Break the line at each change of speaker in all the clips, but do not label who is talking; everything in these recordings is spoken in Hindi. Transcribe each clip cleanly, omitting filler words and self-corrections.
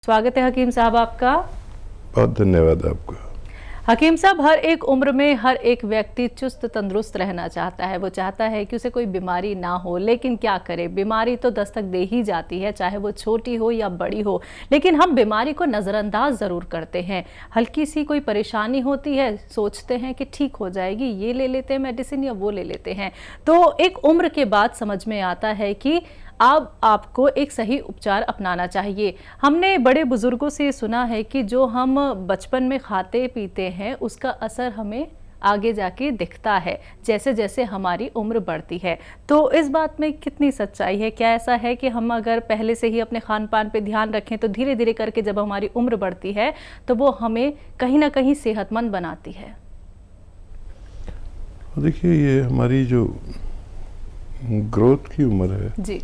स्वागत है हकीम साहब आपका।
बहुत धन्यवाद आपका।
हकीम साहब, हर एक उम्र में हर एक व्यक्ति चुस्त तंदुरुस्त रहना चाहता है। वो चाहता है कि उसे कोई बीमारी ना हो, लेकिन क्या करे, बीमारी तो दस्तक दे ही जाती है, चाहे वो छोटी हो या बड़ी हो। लेकिन हम बीमारी को नज़रअंदाज ज़रूर करते हैं। हल्की सी कोई परेशानी होती है, सोचते हैं कि ठीक हो जाएगी, ये ले लेते हैं मेडिसिन या वो ले लेते हैं। तो एक उम्र के बाद समझ में आता है कि अब आपको एक सही उपचार अपनाना चाहिए। हमने बड़े बुजुर्गों से सुना है कि जो हम बचपन में खाते पीते हैं उसका असर हमें आगे जाके दिखता है जैसे जैसे हमारी उम्र बढ़ती है। तो इस बात में कितनी सच्चाई है? क्या ऐसा है कि हम अगर पहले से ही अपने खान पान पे ध्यान रखें तो धीरे धीरे करके जब हमारी उम्र बढ़ती है तो वो हमें कहीं ना कहीं सेहतमंद बनाती है?
देखिए, ये हमारी जो ग्रोथ की उम्र है
जी,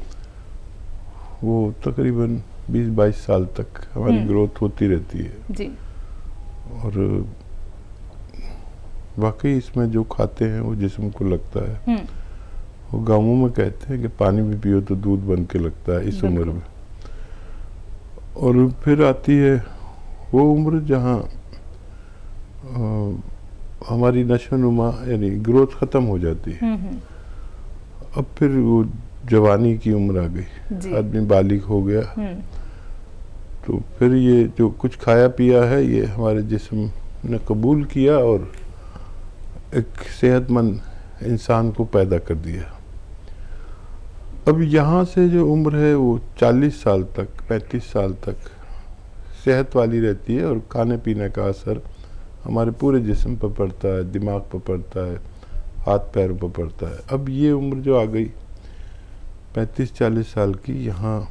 वो तकरीबन 20-22 साल तक हमारी ग्रोथ होती रहती है।
जी,
और वाकई इसमें जो खाते हैं वो जिस्म को लगता है। वो गाँवों में कहते हैं कि पानी भी पियो तो दूध बन के लगता है इस उम्र में। और फिर आती है वो उम्र जहाँ हमारी नशोनुमा यानी ग्रोथ ख़त्म हो जाती है। अब फिर वो जवानी की उम्र आ गई, आदमी बालिग हो गया। तो फिर ये जो कुछ खाया पिया है ये हमारे जिस्म ने कबूल किया और एक सेहतमंद इंसान को पैदा कर दिया। अब यहाँ से जो उम्र है वो 40 साल तक, 35 साल तक सेहत वाली रहती है और खाने पीने का असर हमारे पूरे जिस्म पर पड़ता है, दिमाग पर पड़ता है, हाथ पैरों पर पड़ता है। अब ये उम्र जो आ गई 35-40 साल की, यहाँ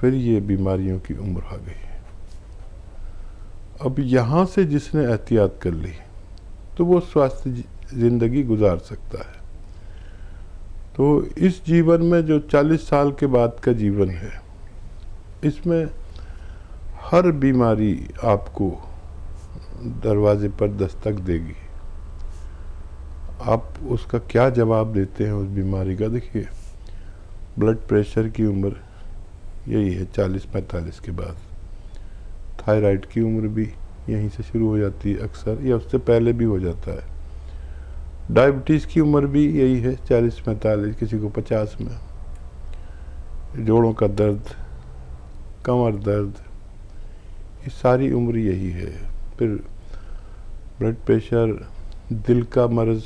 फिर ये बीमारियों की उम्र आ गई। अब यहाँ से जिसने एहतियात कर ली तो वो स्वास्थ्य ज़िंदगी गुजार सकता है। तो इस जीवन में जो 40 साल के बाद का जीवन है, इसमें हर बीमारी आपको दरवाजे पर दस्तक देगी। आप उसका क्या जवाब देते हैं उस बीमारी का? देखिए, ब्लड प्रेशर की उम्र यही है 40-45 के बाद। थायराइड की उम्र भी यहीं से शुरू हो जाती है अक्सर, या उससे पहले भी हो जाता है। डायबिटीज़ की उम्र भी यही है 40-45, किसी को 50 में। जोड़ों का दर्द, कमर दर्द, ये सारी उम्र यही है। फिर ब्लड प्रेशर, दिल का मर्ज़,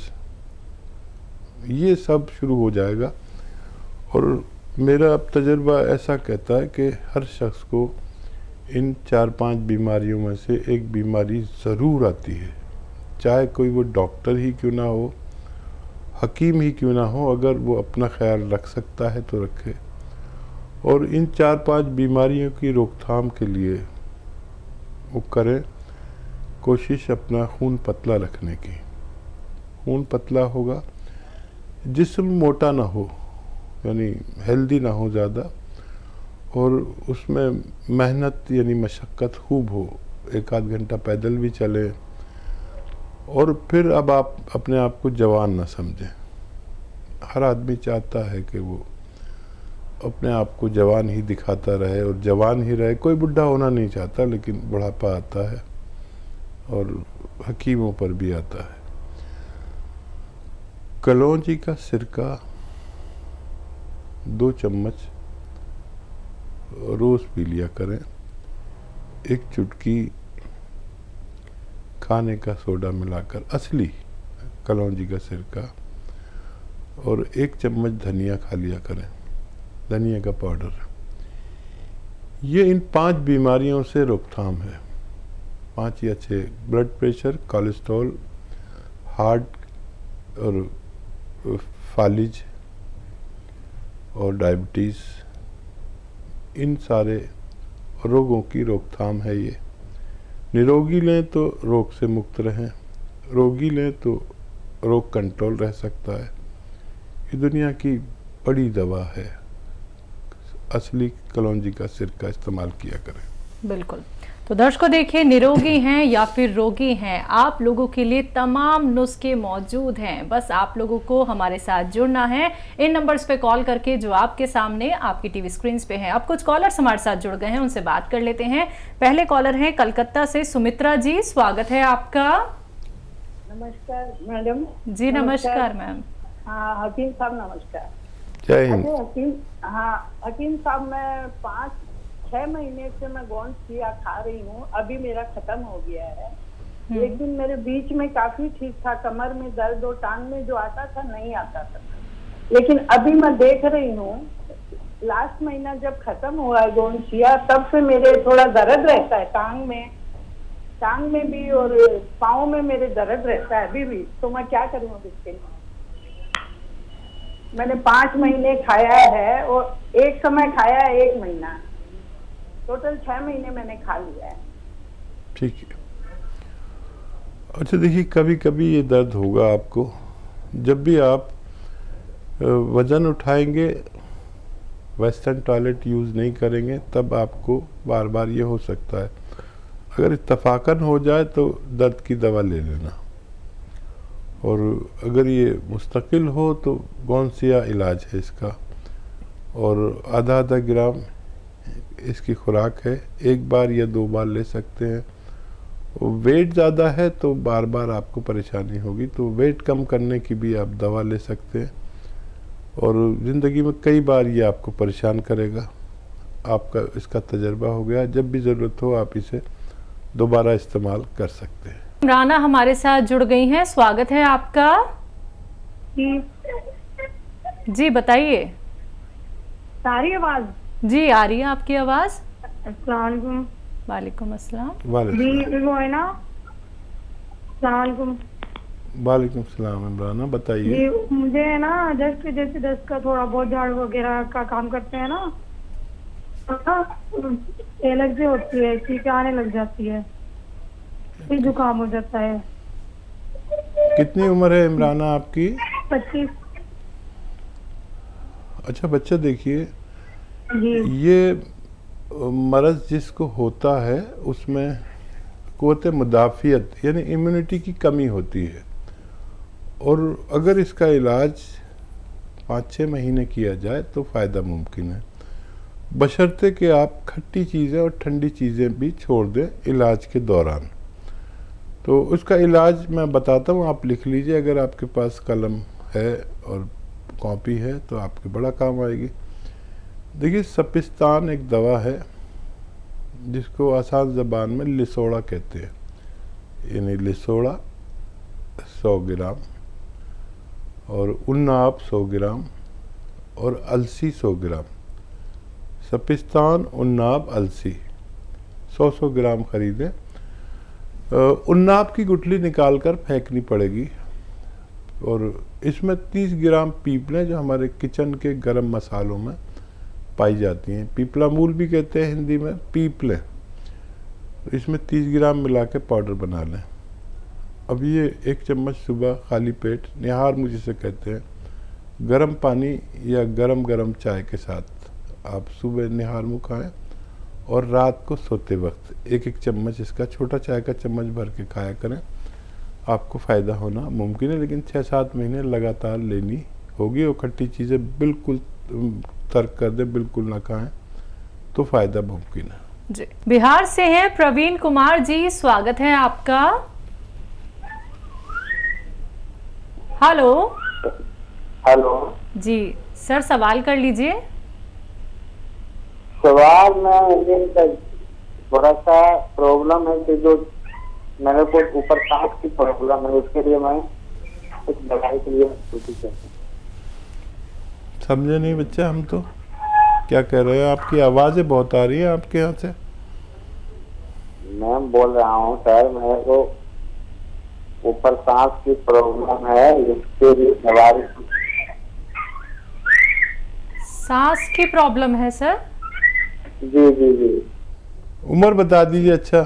ये सब शुरू हो जाएगा। और मेरा अब तजर्बा ऐसा कहता है कि हर शख्स को इन 4-5 बीमारियों में से एक बीमारी ज़रूर आती है, चाहे कोई वो डॉक्टर ही क्यों ना हो, हकीम ही क्यों ना हो। अगर वो अपना ख्याल रख सकता है तो रखे। और इन 4-5 बीमारियों की रोकथाम के लिए वो करें कोशिश अपना खून पतला रखने की। खून पतला होगा, जिस्म मोटा ना हो, यानी हेल्दी ना हो ज़्यादा, और उसमें मेहनत यानी मशक्क़त खूब हो, 1-आध घंटा पैदल भी चले। और फिर अब आप अपने आप को जवान ना समझें। हर आदमी चाहता है कि वो अपने आप को जवान ही दिखाता रहे और जवान ही रहे। कोई बुढ़ा होना नहीं चाहता, लेकिन बुढ़ापा आता है और हकीमों पर भी आता है। कलौंजी का सिरका 2 चम्मच रोज़ पी लिया करें। 1 चुटकी खाने का सोडा मिलाकर, असली कलौंजी का सिरका, और 1 चम्मच धनिया खा लिया करें, धनिया का पाउडर। ये इन 5 बीमारियों से रोकथाम है। 5 या 6, ब्लड प्रेशर, कोलेस्ट्रॉल, हार्ट और फालिज और डायबिटीज़, इन सारे रोगों की रोकथाम है ये। निरोगी लें तो रोग से मुक्त रहें, रोगी लें तो रोग कंट्रोल रह सकता है। ये दुनिया की बड़ी दवा है। असली कलौंजी का सिरका इस्तेमाल किया करें।
बिल्कुल। तो दर्शकों देखिए, निरोगी हैं या फिर रोगी हैं, आप लोगों के लिए तमाम नुस्खे मौजूद हैं। बस आप लोगों को हमारे साथ जुड़ना है, इन नंबर्स पे कॉल करके जो आपके सामने आपकी टीवी स्क्रीन पे हैं। अब कुछ कॉलर्स हमारे साथ जुड़ गए हैं, उनसे बात कर लेते हैं। पहले कॉलर हैं कलकत्ता से सुमित्रा जी, स्वागत है आपका।
नमस्कार मैडम।
जी नमस्कार मैम।
हाँ हकीम साहब नमस्कार।
जय हिंद।
हकीम साहब, मैं 5-6 महीने से मैं गोंद चिया खा रही हूँ। अभी मेरा खत्म हो गया है, लेकिन मेरे बीच में काफी ठीक था। कमर में दर्द और टांग में जो आता था नहीं आता था, लेकिन अभी मैं देख रही हूँ लास्ट महीना जब खत्म हुआ है गोंद चिया, तब से मेरे थोड़ा दर्द रहता है टांग में भी और पाँव में मेरे दर्द रहता है अभी भी। तो मैं क्या करूँ अब इसके लिए? मैंने 5 महीने खाया है और एक समय खाया है 1 महीना, टोटल 6 महीने मैंने खा लिया है।
ठीक है। अच्छा देखिए, कभी कभी ये दर्द होगा आपको। जब भी आप वज़न उठाएंगे, वेस्टर्न टॉयलेट यूज़ नहीं करेंगे, तब आपको बार बार ये हो सकता है। अगर इत्तफाकन हो जाए तो दर्द की दवा ले लेना, और अगर ये मुस्तकिल हो तो गोंसिया इलाज है इसका, और आधा ग्राम इसकी खुराक है। 1 बार या 2 बार ले सकते हैं। वेट ज़्यादा है तो बार बार आपको परेशानी होगी, तो वेट कम करने की भी आप दवा ले सकते हैं। और ज़िंदगी में कई बार ये आपको परेशान करेगा। आपका इसका तजर्बा हो गया, जब भी ज़रूरत हो आप इसे दोबारा इस्तेमाल कर सकते हैं।
इमराना हमारे साथ जुड़ गई हैं, स्वागत है आपका। जी बताइए।
सारी आवाज
जी आ रही है आपकी आवाज।
अस्सलाम वालेकुम।
वालेकुम अस्सलाम।
जी वो है ना,
वालेकुम सलाम। इमराना बताइए।
जी मुझे है ना जैसे दस्त का थोड़ा बहुत झाड़ू वगैरह का काम करते हैं ना, एलर्जी होती है, चीखें आने लग जाती है, फिर जुकाम हो जाता है।
कितनी उम्र है इमराना आपकी?
25।
अच्छा बच्चा, देखिए
जी
ये मर्ज़ जिसको होता है उसमें क़ुव्वत मुदाफ़ियत यानी इम्यूनिटी की कमी होती है, और अगर इसका इलाज 5-6 महीने किया जाए तो फ़ायदा मुमकिन है, बशर्ते कि आप खट्टी चीज़ें और ठंडी चीज़ें भी छोड़ दें इलाज के दौरान। तो उसका इलाज मैं बताता हूँ, आप लिख लीजिए। अगर आपके पास कलम है और कॉपी है तो आपके बड़ा काम आएगी। देखिए, सपिस्तान एक दवा है जिसको आसान ज़बान में लिसोड़ा कहते हैं, यानी लिसोड़ा 100 ग्राम, और उन्नाब 100 ग्राम, और अलसी 100 ग्राम। सपिस्तान, उन्नाब, अलसी 100 ग्राम खरीदें। उन्नाब की गुठली निकाल कर फेंकनी पड़ेगी, और इसमें 30 ग्राम पीपलें जो हमारे किचन के गरम मसालों में पाई जाती हैं, पीपला मूल भी कहते हैं हिंदी में, पीपलें, इसमें 30 ग्राम मिला के पाउडर बना लें। अब ये 1 चम्मच सुबह खाली पेट, निहार मुँह जिसे कहते हैं, गर्म पानी या गरम चाय के साथ आप सुबह निहार मुँह खाएँ, और रात को सोते वक्त 1-1 चम्मच इसका छोटा चाय का चम्मच भर के खाया करें। आपको फ़ायदा होना मुमकिन है, लेकिन 6-7 महीने लगातार लेनी होगी, और खट्टी चीज़ें बिल्कुल तर्क कर दें, बिल्कुल ना खाएं, तो फ़ायदा मुमकिन है।
जी बिहार से हैं प्रवीण कुमार जी, स्वागत है आपका। हेलो जी सर, सवाल कर लीजिए।
सवाल में थोड़ा सा प्रॉब्लम है कि जो मेरे को ऊपर सांस की प्रॉब्लम है, उसके लिए मैं कुछ दवाई के लिए
समझे नहीं बच्चा, हम तो क्या कह रहे हैं? आपकी आवाज़ें बहुत आ रही है आपके यहाँ से।
मैं बोल रहा हूँ सर, मेरे को ऊपर सांस की प्रॉब्लम है, इसके लिए दवाई।
सांस की प्रॉब्लम है सर?
जी।
उम्र बता दीजिए। अच्छा,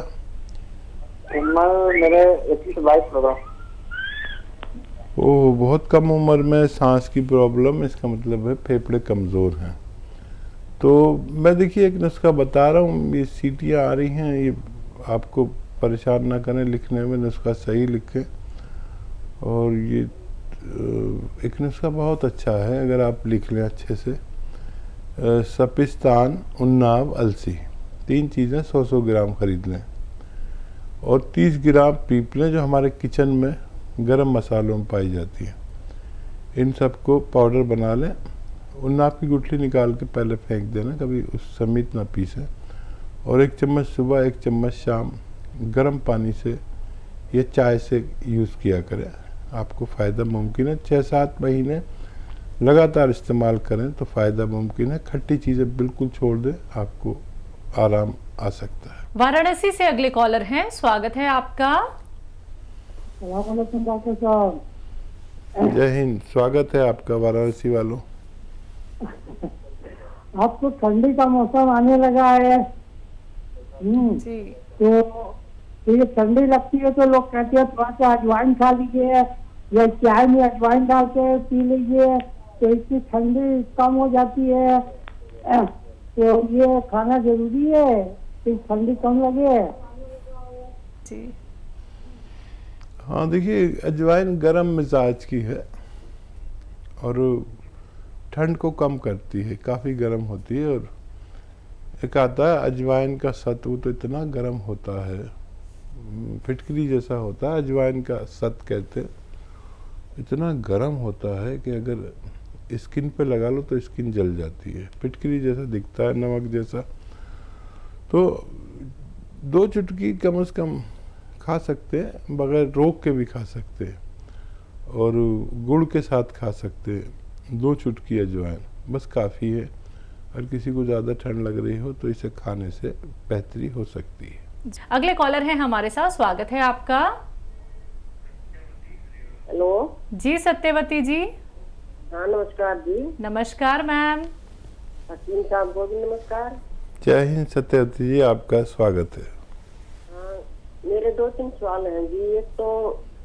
उम्र मेरे 21-22 होगा।
ओह, बहुत कम उम्र में सांस की प्रॉब्लम, इसका मतलब है फेफड़े कमज़ोर हैं। तो मैं देखिए एक नुस्खा बता रहा हूँ, ये सीटियाँ आ रही हैं, ये आपको परेशान ना करें लिखने में, नुस्खा सही लिखें। और ये एक नुस्खा बहुत अच्छा है, अगर आप लिख लें अच्छे से। सपिस्तान, उन्नाव, अलसी, 3 चीज़ें 100-100 ग्राम खरीद लें और 30 ग्राम पीप लें, जो हमारे किचन में गरम मसालों में पाई जाती है। इन सबको पाउडर बना लें। उन्नाव की गुठली निकाल के पहले फेंक देना, कभी उस समेत ना पीसें। और 1 चम्मच सुबह, 1 चम्मच शाम गर्म पानी से या चाय से यूज़ किया करें, आपको फ़ायदा मुमकिन है। 6-7 महीने लगातार इस्तेमाल करें तो फ़ायदा मुमकिन है। खट्टी चीज़ें बिल्कुल छोड़ दें, आपको आराम आ सकता है।
वाराणसी से अगले कॉलर हैं, स्वागत है आपका।
डॉक्टर साहब,
जय हिंद, स्वागत है आपका वाराणसी वालों।
आपको ठंडी का मौसम आने लगा है।
जी।
तो ये ठंडी लगती है तो लोग कहते हैं थोड़ा सा अजवाइन खा लीजिए या चाय में अजवाइन डाल के पी लीजिए, तो इसकी ठंडी कम हो जाती है। तो ये खाना जरूरी है कि ठंडी कम लगे।
जी।
हाँ देखिए, अजवाइन गर्म मिजाज की है और ठंड को कम करती है, काफ़ी गर्म होती है। और एक आता है अजवाइन का सत्व, तो इतना गर्म होता है, फिटकरी जैसा होता है अजवाइन का सत्व कहते हैं। इतना गर्म होता है कि अगर स्किन पे लगा लो तो स्किन जल जाती है, फिटकरी जैसा दिखता है, नमक जैसा। तो 2 चुटकी कम से कम खा सकते हैं, बगैर रोक के भी खा सकते हैं और गुड़ के साथ खा सकते हैं। 2 चुटकी अजवाइन बस काफ़ी है। अगर किसी को ज़्यादा ठंड लग रही हो तो इसे खाने से बेहतरी हो सकती है।
अगले कॉलर हैं हमारे साथ, स्वागत है आपका।
हेलो
जी सत्यवती जी।
हाँ नमस्कार जी।
नमस्कार मैम।
हकीम साहब को भी नमस्कार।
जय हिंद सत्यवती जी, आपका स्वागत है।
हाँ, मेरे 2-3 सवाल हैं जी। एक तो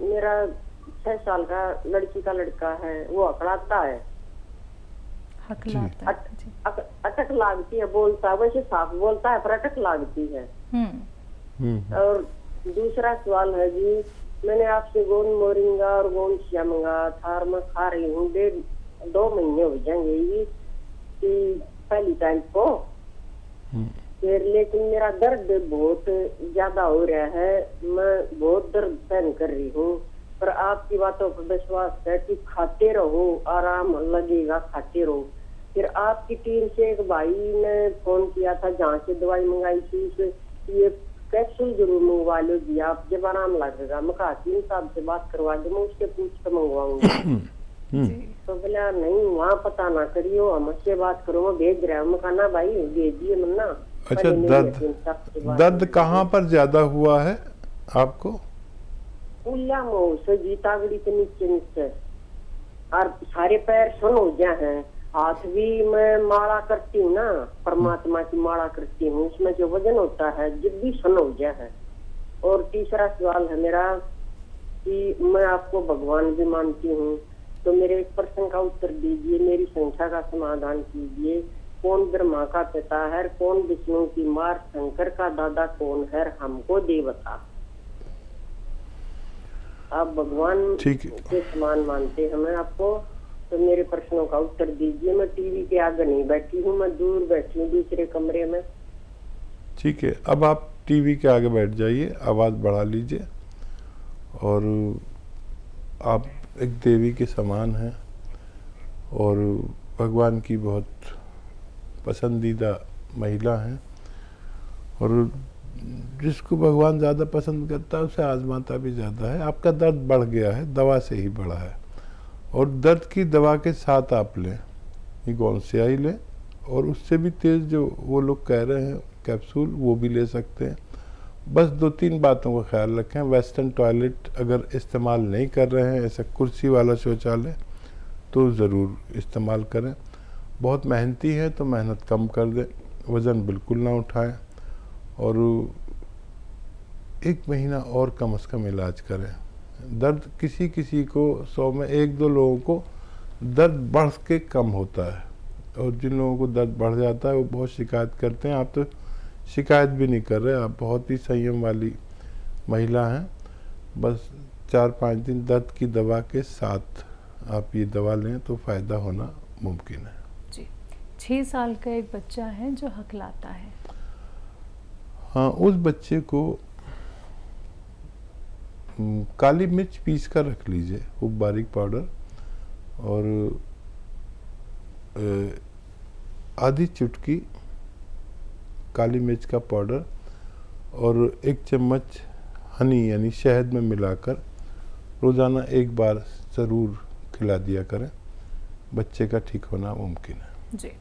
मेरा 6 साल का लड़की का लड़का है, वो अकड़ाता है,
हकलाता है। जी।
अटक लागती है, बोलता है वैसे साफ बोलता है पर अटक लागती है। और दूसरा सवाल है जी, मैंने आपसे गोंद मोरिंगा और गोंद शिया मंगा था, मैं खा रही हूँ, 1.5-2 महीने हो जाएंगे ये कि पहली टाइम को। फिर लेकिन मेरा दर्द बहुत ज्यादा हो रहा है, मैं बहुत दर्द सहन कर रही हूँ। पर आपकी बातों पर विश्वास है कि खाते रहो, आराम लगेगा, खाते रहो। फिर आपकी टीम से एक भाई ने फोन किया था, जहाँ से दवाई मंगाई थी, उसे ये कैप्सूल जरूर मंगवा लो जी आप, जब आराम लगेगा। मैं हकीम साहब से बात करवा दो, मैं उससे पूछ कर मंगवाऊंगी। तो बोला नहीं, वहाँ पता ना करियो, हमसे बात करो, मैं भेज रहा हूँ। मैं कहा ना भाई भेजिए मन्ना।
अच्छा, दर्द कहाँ पर ज्यादा हुआ है आपको?
उल्ला मुँह से जीतागड़ी के नीचे और सारे पैर सुन हो गया है। हाथ भी मैं माला करती हूँ ना, परमात्मा की माला करती हूँ, उसमें जो वजन होता है जब भी सुन हो गया है। और तीसरा सवाल है मेरा कि मैं आपको भगवान भी मानती हूँ, तो मेरे एक प्रश्न का उत्तर दीजिए, मेरी संख्या का समाधान कीजिए। कौन ब्रह्मा का पिता है, कौन विष्णु की मार, शंकर का दादा कौन है, हमको दे बता। आप भगवान के समान मानते हैं मैं आपको, तो मेरे प्रश्नों का उत्तर दीजिए। मैं टीवी के आगे नहीं बैठी हूँ, मैं दूर बैठी हूँ दूसरे कमरे में।
ठीक है, अब आप टीवी के आगे बैठ जाइए, आवाज़ बढ़ा लीजिए। और आप एक देवी के समान हैं और भगवान की बहुत पसंदीदा महिला हैं, और जिसको भगवान ज़्यादा पसंद करता है उसे आजमाता भी ज़्यादा है। आपका दर्द बढ़ गया है, दवा से ही बढ़ा है, और दर्द की दवा के साथ आप लें, ये गोंसियाई लें, और उससे भी तेज़ जो वो लोग कह रहे हैं कैप्सूल, वो भी ले सकते हैं। बस 2-3 बातों का ख्याल रखें। वेस्टर्न टॉयलेट अगर इस्तेमाल नहीं कर रहे हैं, ऐसा कुर्सी वाला शौचालय, तो ज़रूर इस्तेमाल करें। बहुत मेहनती है तो मेहनत कम कर दें, वज़न बिल्कुल ना उठाएं, और 1 महीना और कम से कम इलाज करें। दर्द किसी किसी को 100 में 1-2 लोगों को दर्द बढ़ के कम होता है, और जिन लोगों को दर्द बढ़ जाता है वो बहुत शिकायत करते हैं। आप तो शिकायत भी नहीं कर रहे, आप बहुत ही संयम वाली महिला हैं। बस 4-5 दिन दर्द की दवा के साथ आप ये दवा लें तो फ़ायदा होना मुमकिन है।
जी। 6 साल का एक बच्चा है जो हकलाता है।
हाँ, उस बच्चे को काली मिर्च पीस कर रख लीजिए, खूब बारीक पाउडर, और आधी चुटकी काली मिर्च का पाउडर और 1 चम्मच हनी यानी शहद में मिलाकर रोज़ाना 1 बार ज़रूर खिला दिया करें। बच्चे का ठीक होना मुमकिन है।
जी।